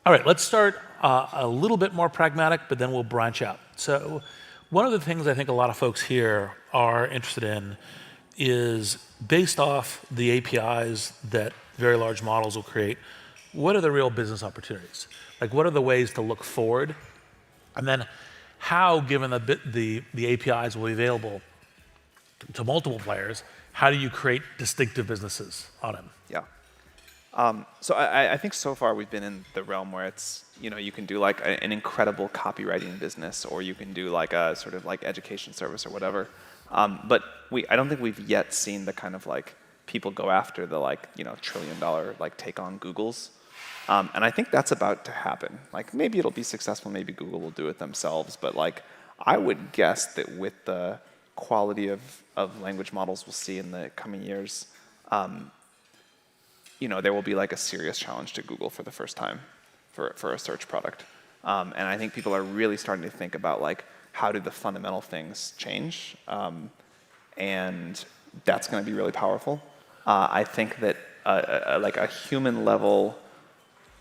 All right, let's start a little bit more pragmatic, but then we'll branch out. So one of the things I think a lot of folks here are interested in is, based off the APIs that very large models will create, what are the real business opportunities? Like, what are the ways to look forward? And then how, given the APIs will be available to multiple players, how do you create distinctive businesses on them? Yeah. So I think so far we've been in the realm where it's, you can do like an incredible copywriting business, or you can do like a sort of like education service or whatever. But I don't think we've yet seen the kind of like people go after the like, $1 trillion like take on Google's. And I think that's about to happen. Like, maybe it'll be successful, maybe Google will do it themselves, but like I would guess that with the quality of language models we'll see in the coming years, there will be like a serious challenge to Google for the first time for a search product. And I think people are really starting to think about like, how do the fundamental things change? And that's going to be really powerful. I think that like a human level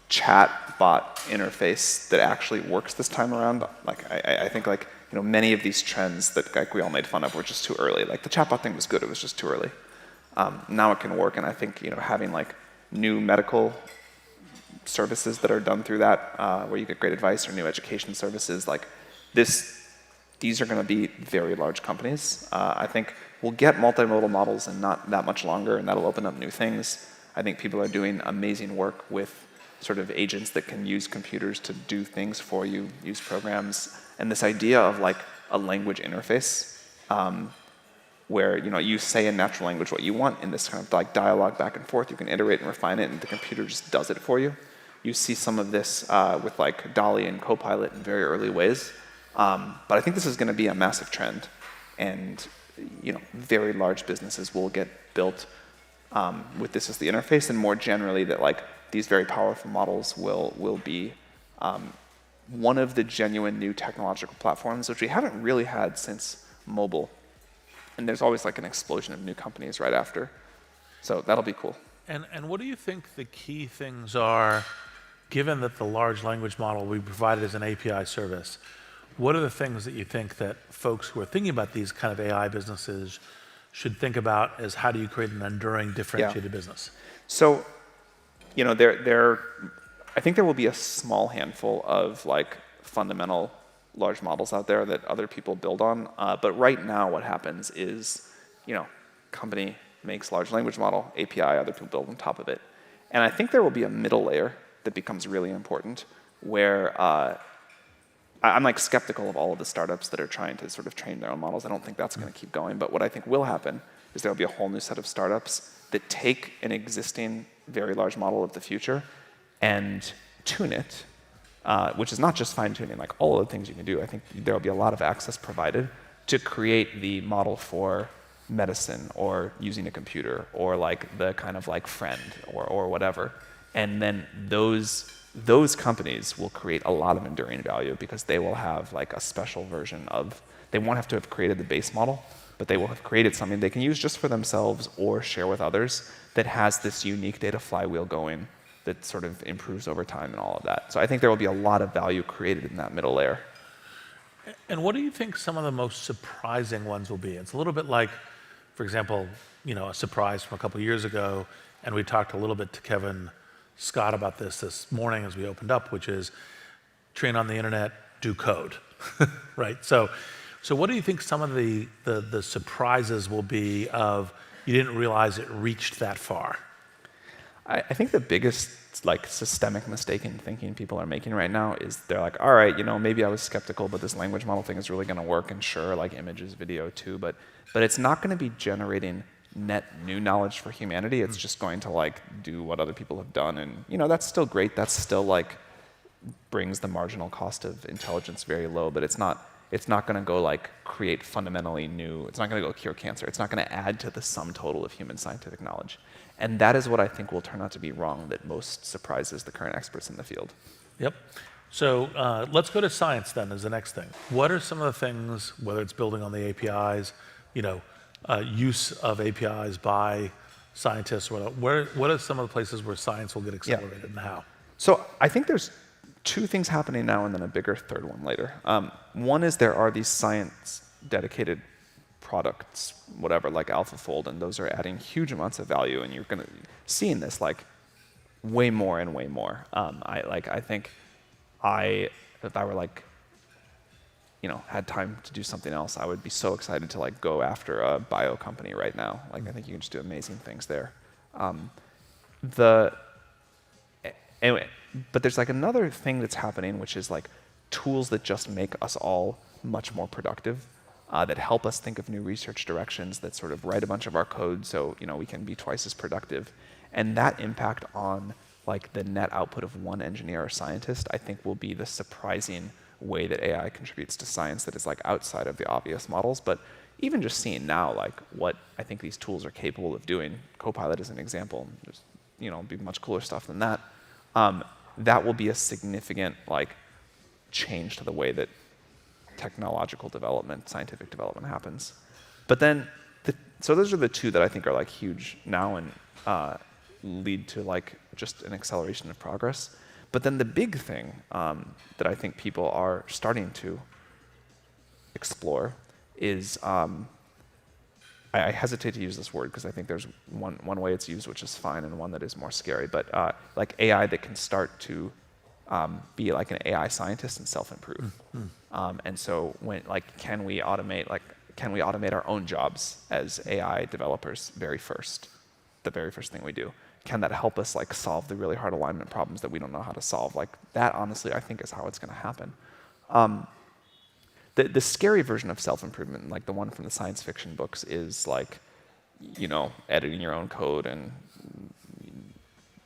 chat bot interface that actually works this time around, like I think like, many of these trends that like we all made fun of were just too early. Like the chatbot thing was good, it was just too early. Now it can work, and I think having like new medical services that are done through that, where you get great advice, or new education services, like these are going to be very large companies. I think we'll get multimodal models in not that much longer, and that'll open up new things. I think people are doing amazing work with sort of agents that can use computers to do things for you, use programs, and this idea of like a language interface, where you say in natural language what you want in this kind of like dialogue back and forth. You can iterate and refine it, and the computer just does it for you. You see some of this with like DALL-E and Copilot in very early ways, but I think this is going to be a massive trend, and very large businesses will get built with this as the interface, and more generally that like these very powerful models will be one of the genuine new technological platforms, which we haven't really had since mobile. And there's always like an explosion of new companies right after. So that'll be cool. And what do you think the key things are, given that the large language model we provided as an API service? What are the things that you think that folks who are thinking about these kind of AI businesses should think about as, how do you create an enduring, differentiated business? So, I think there will be a small handful of like fundamental large models out there that other people build on. But right now what happens is, company makes large language model, API, other people build on top of it. And I think there will be a middle layer that becomes really important, where I'm like skeptical of all of the startups that are trying to sort of train their own models. I don't think that's going to keep going. But what I think will happen is there will be a whole new set of startups that take an existing very large model of the future and tune it, which is not just fine-tuning, like all of the things you can do. I think there will be a lot of access provided to create the model for medicine, or using a computer, or like the kind of like friend, or whatever. And then those companies will create a lot of enduring value, because they will have like a special version of, they won't have to have created the base model, but they will have created something they can use just for themselves or share with others that has this unique data flywheel going that sort of improves over time and all of that. So I think there will be a lot of value created in that middle layer. And what do you think some of the most surprising ones will be? It's a little bit like, for example, a surprise from a couple of years ago, and we talked a little bit to Kevin Scott about this morning as we opened up, which is train on the internet, do code, right? So what do you think some of the surprises will be of, you didn't realize it reached that far? I think the biggest like systemic mistake in thinking people are making right now is they're like, all right, maybe I was skeptical, but this language model thing is really going to work, and sure, like images, video too, but it's not going to be generating net new knowledge for humanity. It's just going to like do what other people have done, and that's still great. That's still like brings the marginal cost of intelligence very low, but it's not going to go like create fundamentally new. It's not going to go cure cancer. It's not going to add to the sum total of human scientific knowledge. And that is what I think will turn out to be wrong, that most surprises the current experts in the field. Yep. So let's go to science then as the next thing. What are some of the things, whether it's building on the APIs, use of APIs by scientists, what are some of the places where science will get accelerated, and how? So I think there's two things happening now and then a bigger third one later. One is there are these science-dedicated products, whatever, like AlphaFold, and those are adding huge amounts of value, and you're going to see in this like way more and way more. I think if I were like, had time to do something else, I would be so excited to like go after a bio company right now. Like I think you can just do amazing things there. Anyway, but there's like another thing that's happening, which is like tools that just make us all much more productive, that help us think of new research directions, that sort of write a bunch of our code so we can be twice as productive. And that impact on like the net output of one engineer or scientist, I think will be the surprising way that AI contributes to science that is like outside of the obvious models. But even just seeing now like what I think these tools are capable of doing, Copilot is an example, there's be much cooler stuff than that. That will be a significant like change to the way that technological development, scientific development happens. But then, so those are the two that I think are like huge now and lead to like just an acceleration of progress. But then the big thing that I think people are starting to explore is, I hesitate to use this word because I think there's one way it's used which is fine and one that is more scary, but like AI that can start to be like an AI scientist and self-improve. And so can we automate our own jobs as AI developers the very first thing we do? Can that help us like solve the really hard alignment problems that we don't know how to solve? Like that, honestly, I think is how it's going to happen. The scary version of self-improvement, like the one from the science fiction books, is like, editing your own code and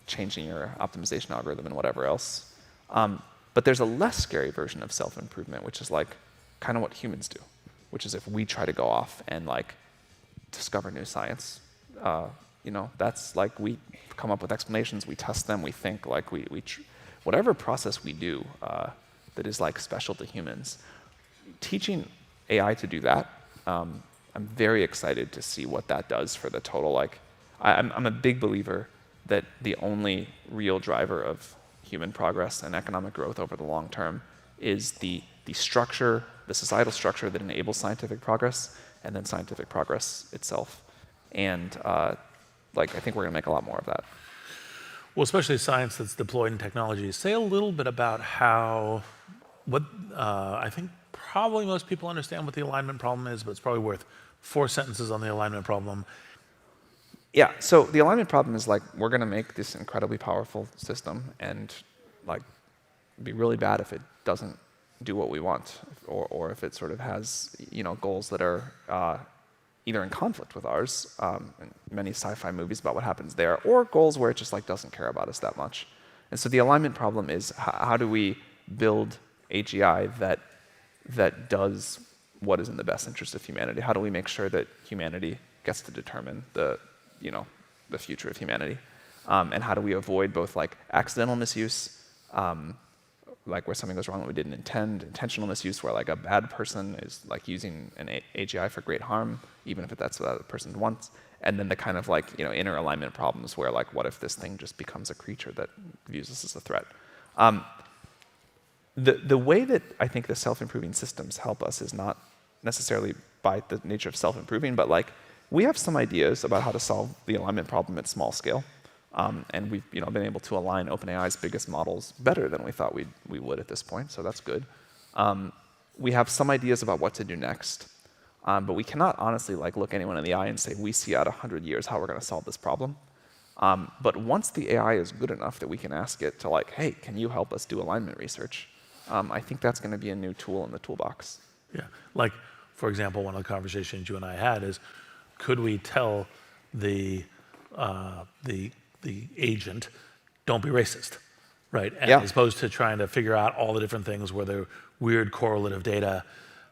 changing your optimization algorithm and whatever else. But there's a less scary version of self-improvement, which is like kind of what humans do, which is if we try to go off and like discover new science, that's like we come up with explanations, we test them, we think, like whatever process we do that is like special to humans. Teaching AI to do that, I'm very excited to see what that does for the total. Like, I'm a big believer that the only real driver of human progress and economic growth over the long term is the structure, the societal structure that enables scientific progress, and then scientific progress itself. And I think we're going to make a lot more of that. Well, especially science that's deployed in technology. Say a little bit about I think probably most people understand what the alignment problem is, but it's probably worth 4 sentences on the alignment problem. Yeah, so the alignment problem is like, we're going to make this incredibly powerful system and like be really bad if it doesn't do what we want, or if it sort of has goals that are either in conflict with ours, in many sci-fi movies about what happens there, or goals where it just like doesn't care about us that much. And so the alignment problem is how do we build AGI that does what is in the best interest of humanity? How do we make sure that humanity gets to determine the future of humanity? And how do we avoid both like accidental misuse, like where something goes wrong that we didn't intend, intentional misuse where like a bad person is like using an AGI for great harm, even if that's what the person wants, and then the kind of like inner alignment problems where like what if this thing just becomes a creature that views us as a threat? The way that I think the self-improving systems help us is not necessarily by the nature of self-improving, but like we have some ideas about how to solve the alignment problem at small scale. And we've been able to align OpenAI's biggest models better than we thought we would at this point, so that's good. We have some ideas about what to do next, but we cannot honestly like look anyone in the eye and say, we see out 100 years how we're going to solve this problem. But once the AI is good enough that we can ask it to like, hey, can you help us do alignment research? I think that's going to be a new tool in the toolbox. Yeah, like for example, one of the conversations you and I had is, could we tell the agent, don't be racist, right? And yeah. As opposed to trying to figure out all the different things where the weird correlative data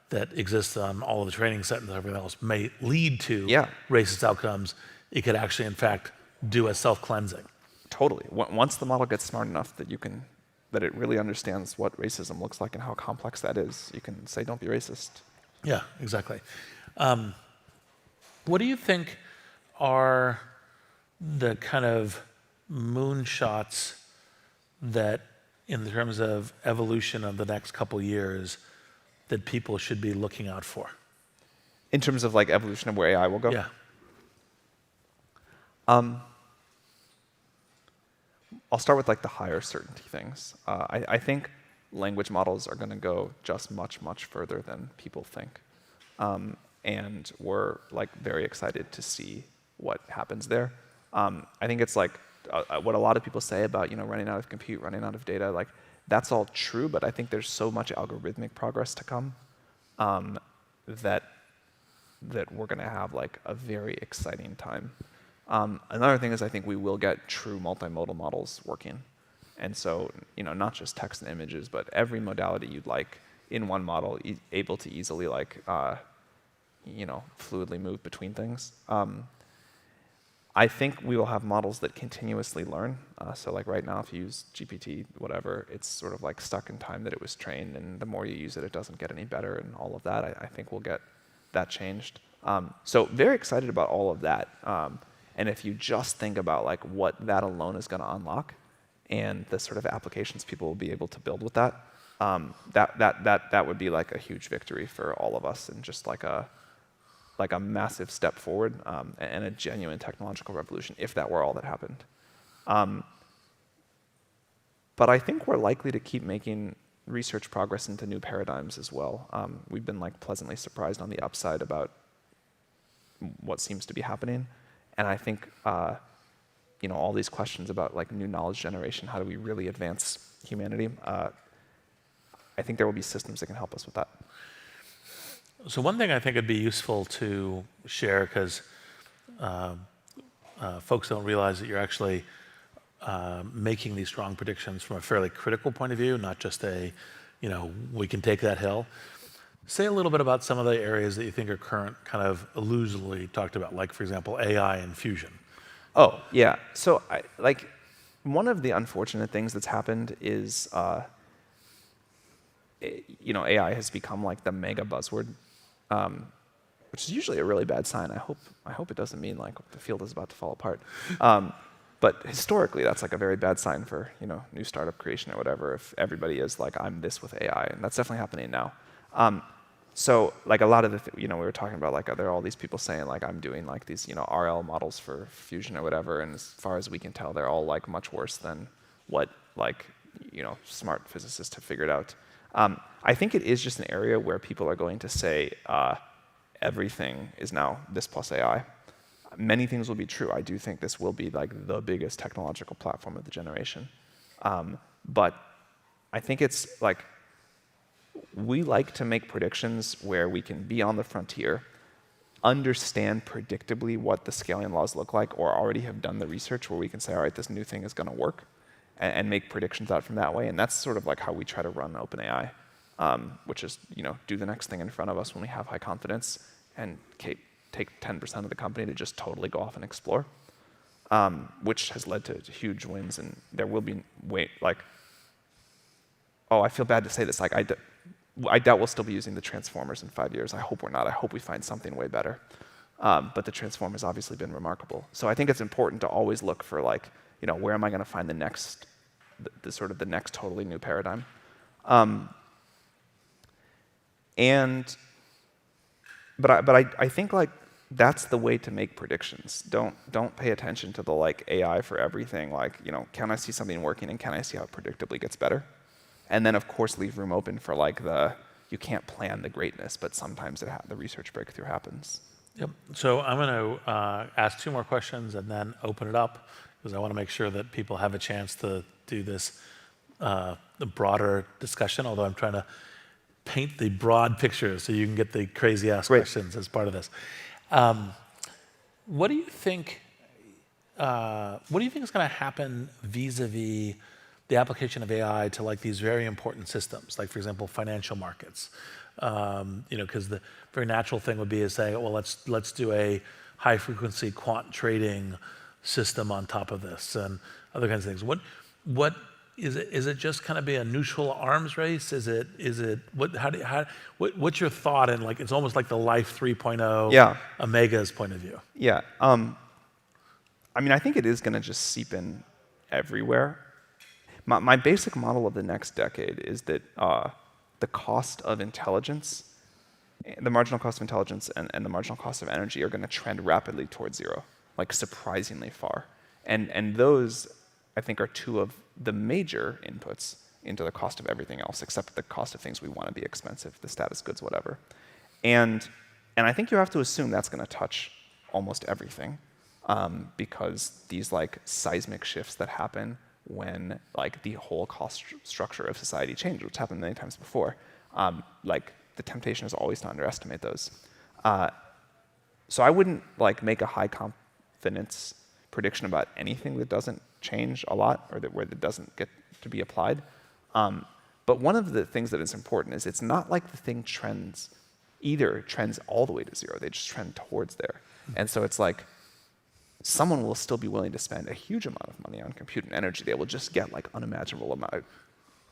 that exists on all of the training set and everything else may lead to racist outcomes, it could actually, in fact, do a self-cleansing. Totally. Once the model gets smart enough that that it really understands what racism looks like and how complex that is, you can say, don't be racist. Yeah, exactly. What do you think are the kind of moonshots that in terms of evolution of the next couple years that people should be looking out for? In terms of like evolution of where AI will go? Yeah. I'll start with like the higher certainty things. I think language models are going to go just much, much further than people think. And we're like very excited to see what happens there. I think it's like what a lot of people say about running out of compute, running out of data. Like that's all true, but I think there's so much algorithmic progress to come that we're going to have like a very exciting time. Another thing is I think we will get true multimodal models working. And so, not just text and images, but every modality you'd like in one model, able to easily like, fluidly move between things. I think we will have models that continuously learn. So like right now, if you use GPT, whatever, it's sort of like stuck in time that it was trained, and the more you use it, it doesn't get any better, and all of that. I think we'll get that changed. So very excited about all of that. And if you just think about like what that alone is going to unlock, and the sort of applications people will be able to build with that, that would be like a huge victory for all of us, and just like a massive step forward, and a genuine technological revolution if that were all that happened. But I think we're likely to keep making research progress into new paradigms as well. We've been like pleasantly surprised on the upside about what seems to be happening. And I think all these questions about like new knowledge generation, how do we really advance humanity? I think there will be systems that can help us with that. So one thing I think would be useful to share, because folks don't realize that you're actually making these strong predictions from a fairly critical point of view, not just we can take that hill. Say a little bit about some of the areas that you think are current, kind of loosely talked about, like, for example, AI and fusion. Oh, yeah. So, one of the unfortunate things that's happened is, AI has become like the mega buzzword, which is usually a really bad sign. I hope it doesn't mean like the field is about to fall apart. But historically, that's like a very bad sign for new startup creation or whatever. If everybody is like, I'm this with AI, and that's definitely happening now. So like a lot of we were talking about like there are all these people saying like I'm doing like these RL models for fusion or whatever, and as far as we can tell, they're all like much worse than what like smart physicists have figured out. I think it is just an area where people are going to say everything is now this plus AI. Many things will be true. I do think this will be like the biggest technological platform of the generation, but I think it's like, we like to make predictions where we can be on the frontier, understand predictably what the scaling laws look like, or already have done the research where we can say, all right, this new thing is going to work, and make predictions out from that way. And that's sort of like how we try to run OpenAI, which is do the next thing in front of us when we have high confidence, and take 10% of the company to just totally go off and explore, which has led to huge wins. And there will be I feel bad to say this, like I doubt we'll still be using the transformers in 5 years. I hope we're not. I hope we find something way better. But the transformer's obviously been remarkable. So I think it's important to always look for like, where am I going to find the next totally new paradigm? But I think like that's the way to make predictions. Don't pay attention to the like AI for everything. Like, can I see something working, and can I see how it predictably gets better? And then, of course, leave room open for like you can't plan the greatness, but sometimes the research breakthrough happens. Yep. So I'm going to ask 2 more questions and then open it up, because I want to make sure that people have a chance to do this the broader discussion, although I'm trying to paint the broad picture so you can get the crazy ass questions as part of this. What do you think is going to happen vis-a-vis the application of AI to like these very important systems, like for example, financial markets? Because the very natural thing would be to say, well, let's do a high frequency quant trading system on top of this, and other kinds of things. What is it? Is it just kind of be a neutral arms race? Is it what's your thought? And like, it's almost like the Life 3.0 Omega's point of view. Yeah. I mean, I think it is going to just seep in everywhere. my basic model of the next decade is that the cost of intelligence, the marginal cost of intelligence and the marginal cost of energy are going to trend rapidly towards zero, like surprisingly far. And those, I think, are two of the major inputs into the cost of everything else, except the cost of things we want to be expensive, the status goods, whatever. And I think you have to assume that's going to touch almost everything, because these like seismic shifts that happen when like the whole cost structure of society changes, which happened many times before, like the temptation is always to underestimate those. So I wouldn't like make a high confidence prediction about anything that doesn't change a lot or where that doesn't get to be applied. But one of the things that is important is it's not like the thing trends all the way to zero. They just trend towards there. And so it's like someone will still be willing to spend a huge amount of money on compute and energy. They will just get like unimaginable amount of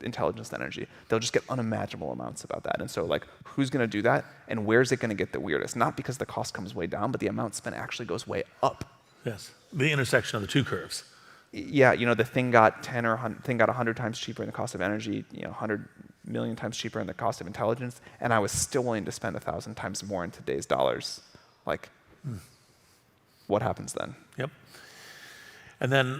intelligence and energy. They'll just get unimaginable amounts about that. And so like who's going to do that and where's it going to get the weirdest? Not because the cost comes way down, but the amount spent actually goes way up. Yes, the intersection of the two curves. Yeah, the thing got 100 times cheaper in the cost of energy, 100 million times cheaper in the cost of intelligence, and I was still willing to spend 1,000 times more in today's dollars. Like, what happens then? Yep. And then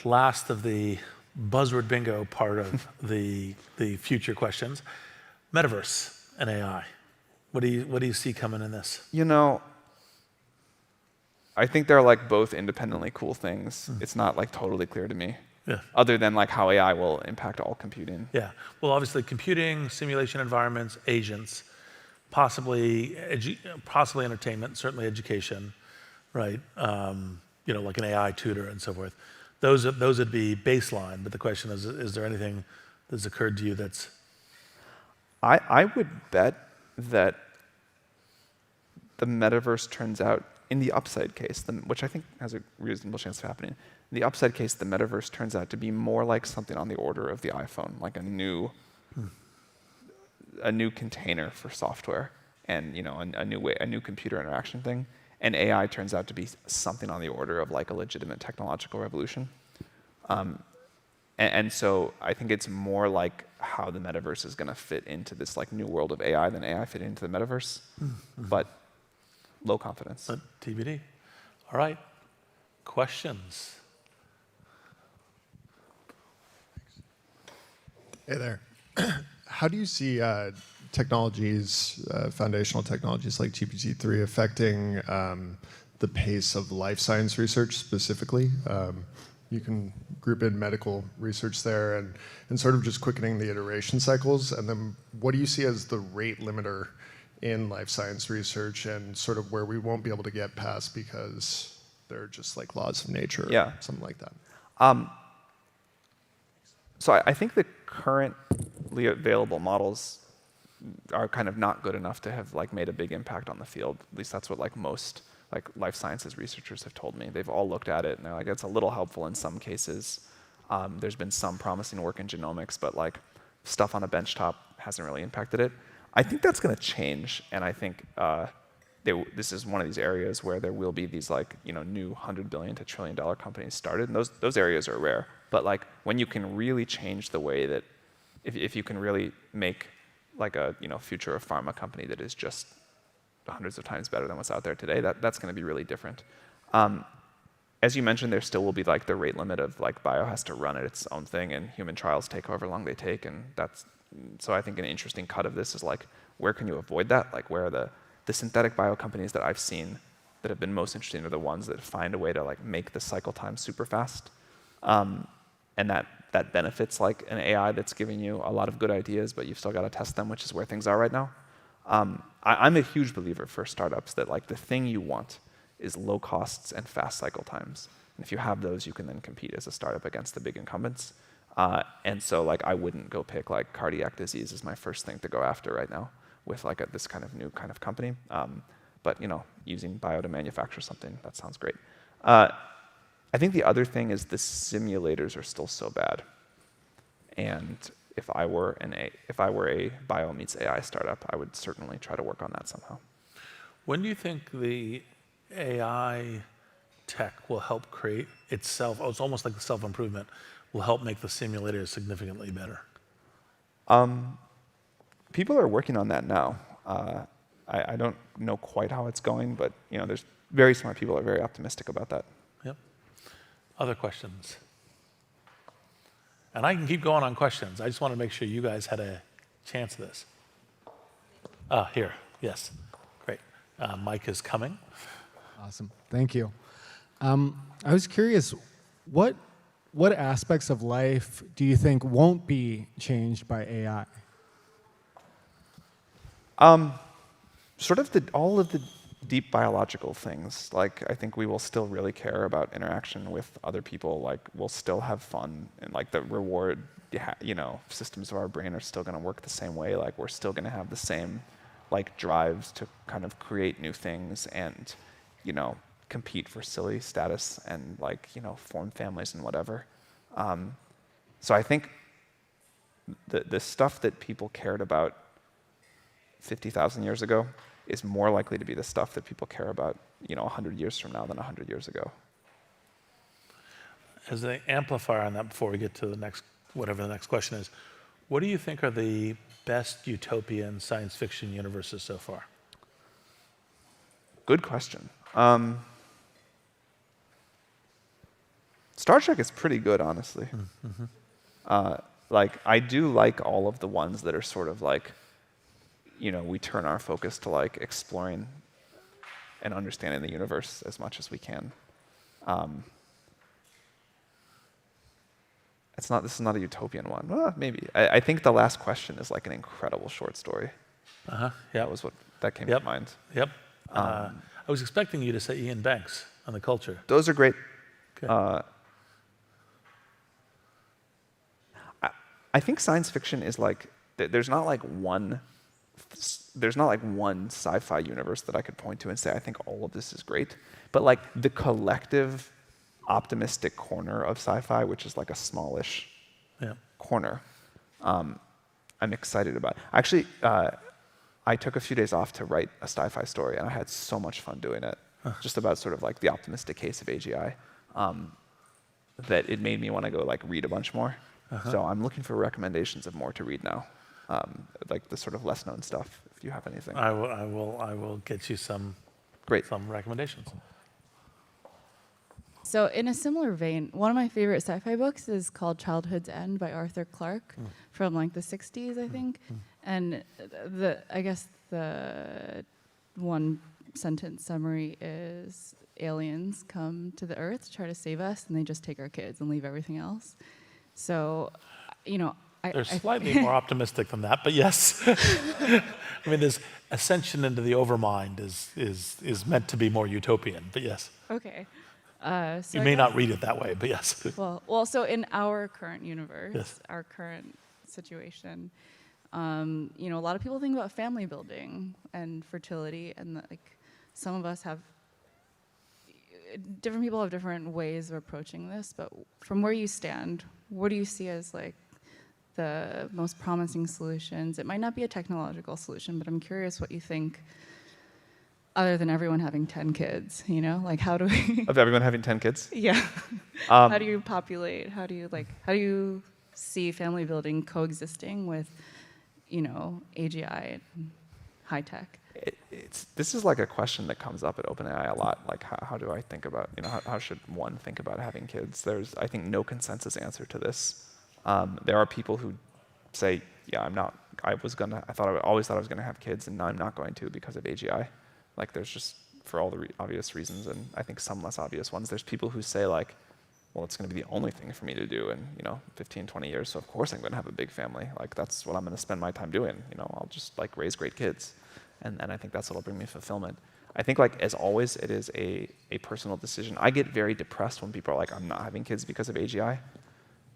last of the buzzword bingo part of the future questions, metaverse and AI. What do you see coming in this? I think they're like both independently cool things. It's not like totally clear to me. Yeah. Other than like how AI will impact all computing. Yeah. Well, obviously computing, simulation environments, agents, possibly entertainment, certainly education, right? Like an AI tutor and so forth. Those would be baseline. But the question is there anything that's occurred to you that's? I would bet that the metaverse turns out, in the upside case, which I think has a reasonable chance of happening, in the upside case, the metaverse turns out to be more like something on the order of the iPhone, like a new container for software, and a new computer interaction thing. And AI turns out to be something on the order of like a legitimate technological revolution. And so I think it's more like how the metaverse is going to fit into this like new world of AI than AI fit into the metaverse. But low confidence. But TBD. All right. Questions? Hey there. How do you see technologies, foundational technologies like GPT-3 affecting the pace of life science research specifically? You can group in medical research there and sort of just quickening the iteration cycles. And then what do you see as the rate limiter in life science research and sort of where we won't be able to get past because they're just like laws of nature or something like that? So I think the currently available models are kind of not good enough to have like made a big impact on the field. At least that's what like most like life sciences researchers have told me. They've all looked at it and they're like, it's a little helpful in some cases. There's been some promising work in genomics, but like stuff on a benchtop hasn't really impacted it. I think that's going to change, and I think this is one of these areas where there will be these like new $100 billion to $1 trillion companies started, and those areas are rare. But like when you can really change the way that, if you can really make like a future of pharma company that is just hundreds of times better than what's out there today, that's going to be really different. As you mentioned, there still will be like the rate limit of like bio has to run at its own thing, and human trials take however long they take, and so I think an interesting cut of this is like, where can you avoid that? Like where are the synthetic bio companies that I've seen that have been most interesting are the ones that find a way to like make the cycle time super fast. And that benefits like an AI that's giving you a lot of good ideas, but you've still got to test them, which is where things are right now. I'm a huge believer for startups that like the thing you want is low costs and fast cycle times. And if you have those, you can then compete as a startup against the big incumbents. And so like I wouldn't go pick like cardiac disease as my first thing to go after right now with like this kind of new kind of company. But using bio to manufacture something, that sounds great. I think the other thing is the simulators are still so bad. And if I were a bio meets AI startup, I would certainly try to work on that somehow. When do you think the AI tech will help create itself? Oh, it's almost like the self-improvement. will help make the simulator significantly better? People are working on that now. I don't know quite how it's going, but there's very smart people are very optimistic about that. Yep. Other questions? And I can keep going on questions. I just want to make sure you guys had a chance of this. Here, yes, great. Mike is coming. Awesome, thank you. I was curious, what aspects of life do you think won't be changed by AI? Sort of all of the deep biological things. Like, I think we will still really care about interaction with other people. Like, we'll still have fun, and like the reward, systems of our brain are still going to work the same way. Like, we're still going to have the same, like, drives to kind of create new things and, compete for silly status and like, form families and whatever. So I think the stuff that people cared about 50,000 years ago is more likely to be the stuff that people care about, 100 years from now than 100 years ago. As an amplifier on that, before we get to the next, whatever the next question is, what do you think are the best utopian science fiction universes so far? Good question. Star Trek is pretty good, honestly. Like, I do like all of the ones that are sort of like, we turn our focus to like exploring and understanding the universe as much as we can. This is not a utopian one. Well, maybe. I think The Last Question is like an incredible short story. Yeah. That was that came to mind. Yep. I was expecting you to say Ian Banks on The Culture. Those are great. Okay. I think science fiction is like, there's not like one sci-fi universe that I could point to and say, I think all of this is great. But like the collective optimistic corner of sci-fi, which is like a smallish corner, I'm excited about. Actually, I took a few days off to write a sci-fi story, and I had so much fun doing it, just about sort of like the optimistic case of AGI, that it made me want to go like read a bunch more. So I'm looking for recommendations of more to read now, like the sort of less known stuff, if you have anything. I will get you some recommendations. So in a similar vein, one of my favorite sci-fi books is called Childhood's End by Arthur Clarke from like the 60s, I think. And I guess the one sentence summary is aliens come to the Earth to try to save us, and they just take our kids and leave everything else. So, They're slightly more optimistic than that, but yes. I mean, this ascension into the overmind is meant to be more utopian, but yes. Okay. You may not read it that way, but yes. Well, so in our current universe, Yes. our current situation, a lot of people think about family building and fertility, and like some of us have different people have different ways of approaching this. But from where you stand, what do you see as like the most promising solutions? It might not be a technological solution, but I'm curious what you think. Other than everyone having 10 kids, like how do we? Of everyone having 10 kids? Yeah. How do you populate? How do you see family building coexisting with, AGI and high tech? This is like a question that comes up at OpenAI a lot. Like, how do I think about, how should one think about having kids? There's, I think, no consensus answer to this. There are people who say, yeah, I'm not. I always thought I was gonna have kids, and now I'm not going to because of AGI. Like, there's just, for all the obvious reasons, and I think some less obvious ones, there's people who say, like, well, it's going to be the only thing for me to do in, 15, 20 years, so of course I'm going to have a big family. Like, that's what I'm going to spend my time doing. I'll just, like, raise great kids. And I think that's what'll bring me fulfillment. I think, like, as always, it is a personal decision. I get very depressed when people are like, I'm not having kids because of AGI.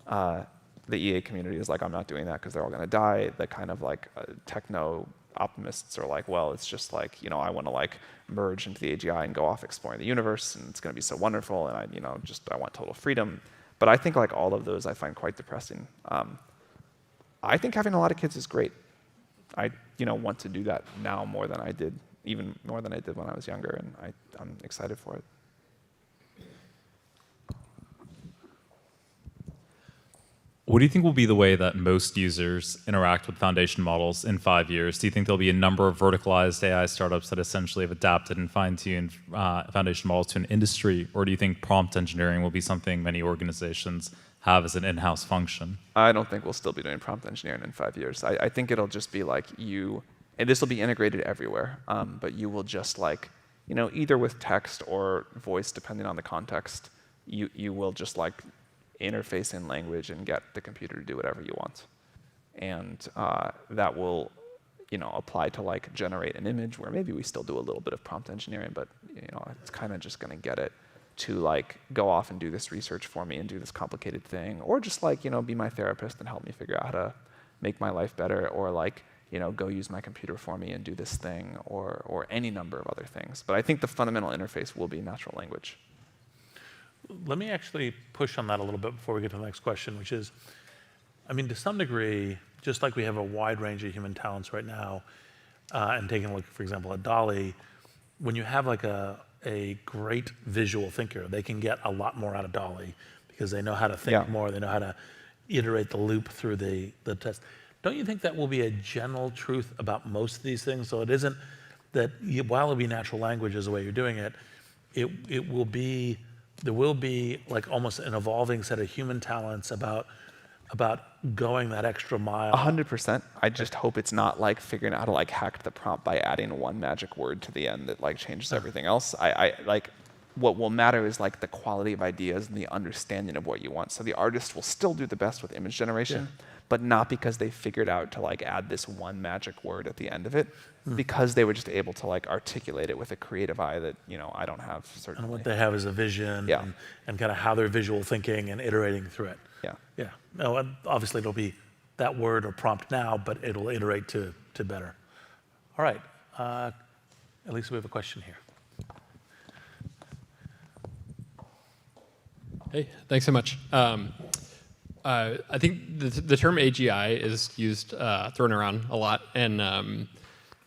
The EA community is like, I'm not doing that because they're all going to die. The kind of, like, techno optimists are like, well, it's just like, I want to like merge into the AGI and go off exploring the universe, and it's going to be so wonderful, and I want total freedom. But I think like all of those I find quite depressing. I think having a lot of kids is great. I want to do that now more than I did, even more than I did when I was younger, and I'm excited for it. what do you think will be the way that most users interact with foundation models in 5 years? Do you think there'll be a number of verticalized AI startups that essentially have adapted and fine-tuned foundation models to an industry? Or do you think prompt engineering will be something many organizations have as an in-house function? I don't think we'll still be doing prompt engineering in 5 years. I think it'll just be like and this will be integrated everywhere, but you will just like, either with text or voice, depending on the context, you will just like interface in language and get the computer to do whatever you want. And that will, apply to like generate an image where maybe we still do a little bit of prompt engineering, but it's kind of just going to get it to like go off and do this research for me and do this complicated thing, or just like, be my therapist and help me figure out how to make my life better, or like, go use my computer for me and do this thing, or any number of other things. But I think the fundamental interface will be natural language. Let me actually push on that a little bit before we get to the next question, which is, to some degree, just like we have a wide range of human talents right now, and taking a look, for example, at DALL-E, when you have like a great visual thinker, they can get a lot more out of DALL-E because they know how to think more, they know how to iterate the loop through the test. Don't you think that will be a general truth about most of these things? So it isn't that while it'll be natural language is the way you're doing it, there will be like almost an evolving set of human talents about going that extra mile. 100%. I just hope it's not like figuring out how to like hack the prompt by adding one magic word to the end that like changes everything else. I like what will matter is like the quality of ideas and the understanding of what you want. So the artist will still do the best with image generation, but not because they figured out to like add this one magic word at the end of it, because they were just able to like articulate it with a creative eye that I don't have certainly. And what they have is a vision, and kind of how they're visual thinking and iterating through it. Yeah. No, and obviously it'll be that word or prompt now, but it'll iterate to better. All right. At least we have a question here. Hey, thanks so much. I think the term AGI is used, thrown around a lot, and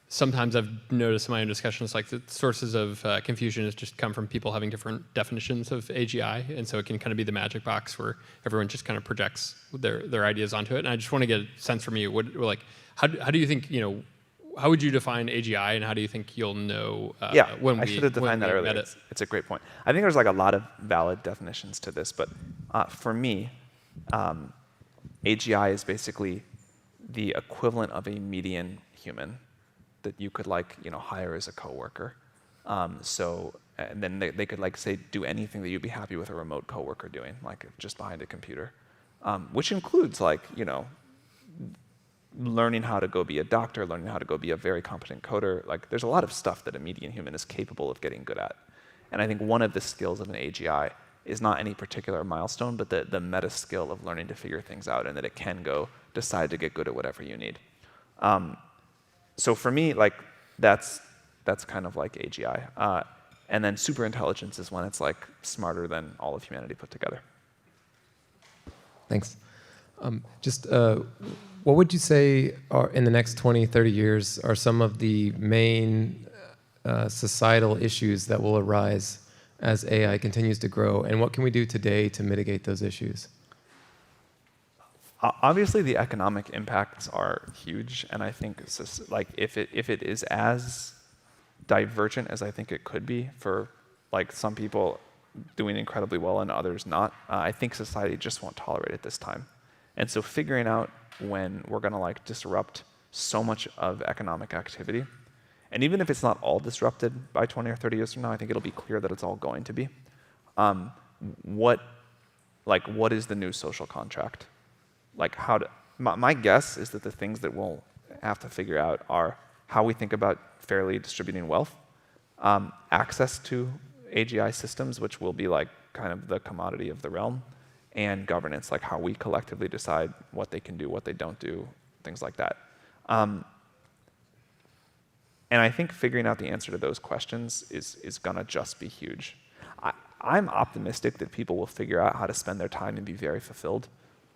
sometimes I've noticed in my own discussions, like the sources of confusion has just come from people having different definitions of AGI, and so it can kind of be the magic box where everyone just kind of projects their ideas onto it. And I just want to get a sense from you, how do you think, how would you define AGI, and how do you think you'll know when I should have defined that earlier. It's a great point. I think there's like a lot of valid definitions to this, but for me, AGI is basically the equivalent of a median human that you could like hire as a coworker. And then they could like say do anything that you'd be happy with a remote coworker doing, like just behind a computer, which includes like learning how to go be a doctor, learning how to go be a very competent coder. Like there's a lot of stuff that a median human is capable of getting good at. And I think one of the skills of an AGI is not any particular milestone, but the meta skill of learning to figure things out, and that it can decide to get good at whatever you need. So for me, like that's kind of like AGI. And then super intelligence is when it's like smarter than all of humanity put together. Thanks. What would you say are, in the next 20, 30 years, are some of the main societal issues that will arise as AI continues to grow, and what can we do today to mitigate those issues? Obviously, the economic impacts are huge, and I think it's just, like if it is as divergent as I think it could be for like some people doing incredibly well and others not, I think society just won't tolerate it this time. And so figuring out when we're going to like disrupt so much of economic activity, and even if it's not all disrupted by 20 or 30 years from now, I think it'll be clear that it's all going to be. What is the new social contract? Like my guess is that the things that we'll have to figure out are how we think about fairly distributing wealth, access to AGI systems, which will be like kind of the commodity of the realm, and governance, like how we collectively decide what they can do, what they don't do, things like that. And I think figuring out the answer to those questions is gonna just be huge. I'm optimistic that people will figure out how to spend their time and be very fulfilled.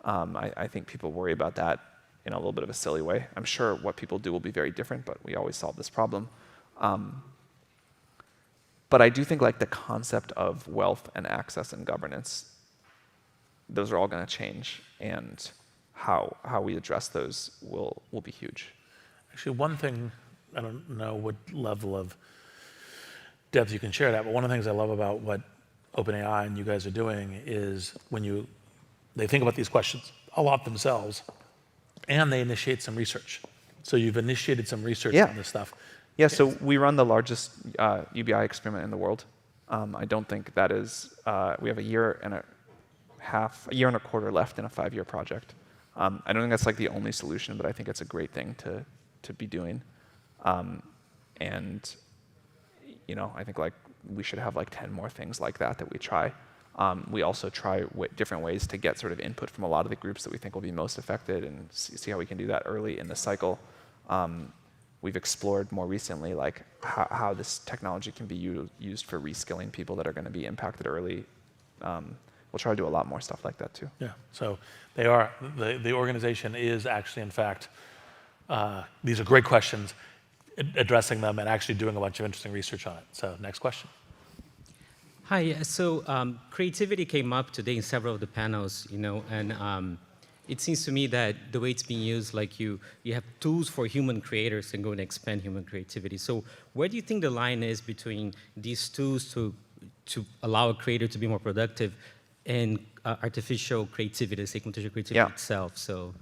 I think people worry about that in a little bit of a silly way. I'm sure what people do will be very different, but we always solve this problem. But I do think like the concept of wealth and access and governance those are all going to change, and how we address those will be huge. Actually, one thing, I don't know what level of depth you can share that, but one of the things I love about what OpenAI and you guys are doing is when they think about these questions a lot themselves, and they initiate some research. So you've initiated some research on this stuff. Yeah, so we run the largest UBI experiment in the world. I don't think that is, we have a year and a quarter left in a 5-year project. I don't think that's like the only solution, but I think it's a great thing to be doing. And I think like we should have like 10 more things like that we try. We also try different ways to get sort of input from a lot of the groups that we think will be most affected, and see how we can do that early in the cycle. We've explored more recently like how this technology can be used for reskilling people that are going to be impacted early. We'll try to do a lot more stuff like that too. Yeah, so the organization is actually, in fact, these are great questions, addressing them and actually doing a bunch of interesting research on it. So next question. Hi, so creativity came up today in several of the panels, and it seems to me that the way it's being used, like you have tools for human creators and going to expand human creativity. So where do you think the line is between these tools to allow a creator to be more productive and artificial creativity, say artificial creativity itself? So,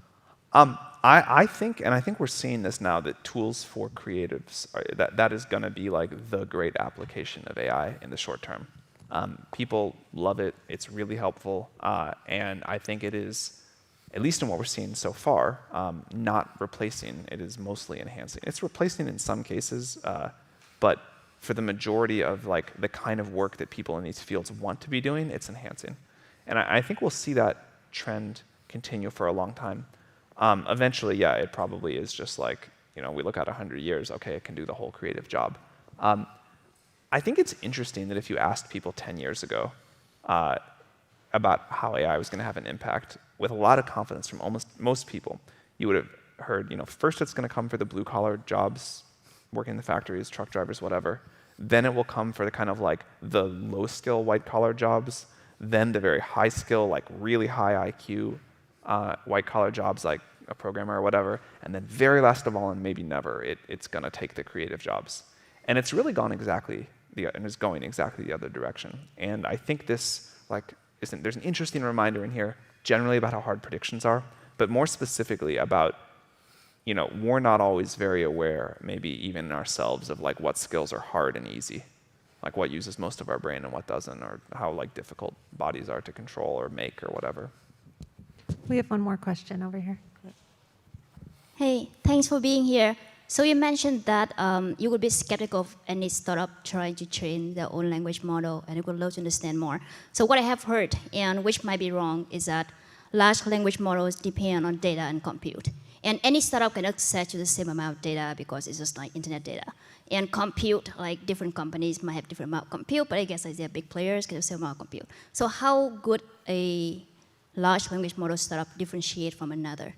I think we're seeing this now, that tools for creatives that is going to be like the great application of AI in the short term. People love it. It's really helpful, and I think it is, at least in what we're seeing so far, not replacing. It is mostly enhancing. It's replacing in some cases, but for the majority of like the kind of work that people in these fields want to be doing, it's enhancing. And I think we'll see that trend continue for a long time. Eventually, yeah, it probably is just like, we look at 100 years, okay, it can do the whole creative job. I think it's interesting that if you asked people 10 years ago about how AI was going to have an impact, with a lot of confidence from almost most people, you would have heard, first it's going to come for the blue-collar jobs, working in the factories, truck drivers, whatever. Then it will come for the kind of like the low-skill white-collar jobs, then the very high-skill, like really high IQ white-collar jobs like a programmer or whatever, and then very last of all, and maybe never, it's going to take the creative jobs. And it's really gone is going exactly the other direction. And I think this there's an interesting reminder in here, generally about how hard predictions are, but more specifically about, we're not always very aware, maybe even ourselves, of like what skills are hard and easy, like what uses most of our brain and what doesn't, or how like difficult bodies are to control or make or whatever. We have one more question over here. Hey, thanks for being here. So you mentioned that you would be skeptical of any startup trying to train their own language model, and you would love to understand more. So what I have heard, and which might be wrong, is that large language models depend on data and compute. And any startup can access to the same amount of data because it's just like internet data. And compute, like different companies might have different amount of compute, but I guess like they're big players can have the same amount of compute. So how could a large language model startup differentiate from another?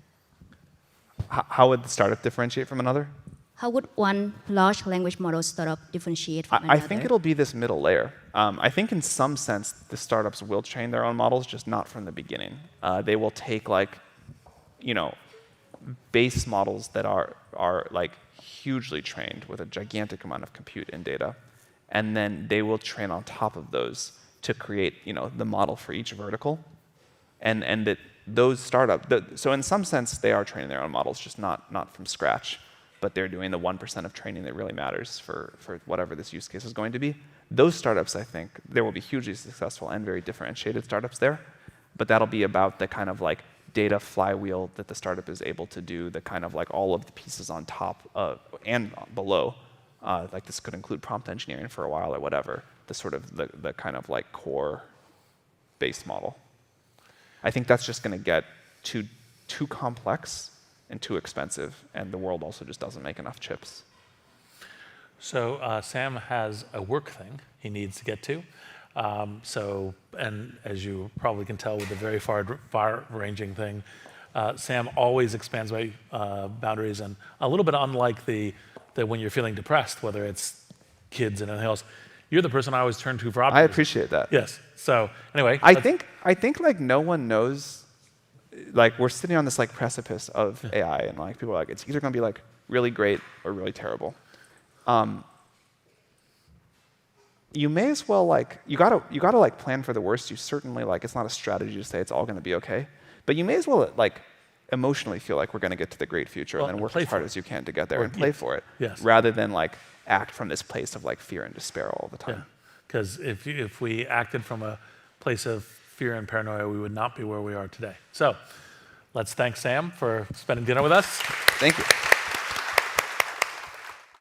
How would the startup differentiate from another? How would one large language model startup differentiate from another? I think it'll be this middle layer. I think in some sense the startups will train their own models, just not from the beginning. They will take like, base models that are like hugely trained with a gigantic amount of compute and data, and then they will train on top of those to create, the model for each vertical, and that those so in some sense they are training their own models, just not from scratch, but they're doing the 1% of training that really matters for whatever this use case is going to be. Those startups, I think, there will be hugely successful and very differentiated startups there, but that'll be about the kind of like data flywheel that the startup is able to do, the kind of like all of the pieces on top and below. Like this could include prompt engineering for a while or whatever, the sort of the kind of like core base model. I think that's just going to get too complex and too expensive, and the world also just doesn't make enough chips. So Sam has a work thing he needs to get to. And as you probably can tell with the very far-ranging thing, Sam always expands my boundaries, and a little bit unlike the when you're feeling depressed, whether it's kids and anything else, You're the person I always turn to for I optimism. appreciate that. Yes. So anyway, I think like no one knows. Like we're sitting on this like precipice of AI, and like people are like, it's either going to be like really great or really terrible. You may as well like you gotta like plan for the worst. You certainly like it's not a strategy to say it's all going to be okay, but you may as well like emotionally feel like we're going to get to the great future and then work as hard as you can to get there and play for it, rather than like act from this place of like fear and despair all the time. Because if we acted from a place of fear and paranoia, we would not be where we are today. So let's thank Sam for spending dinner with us. Thank you.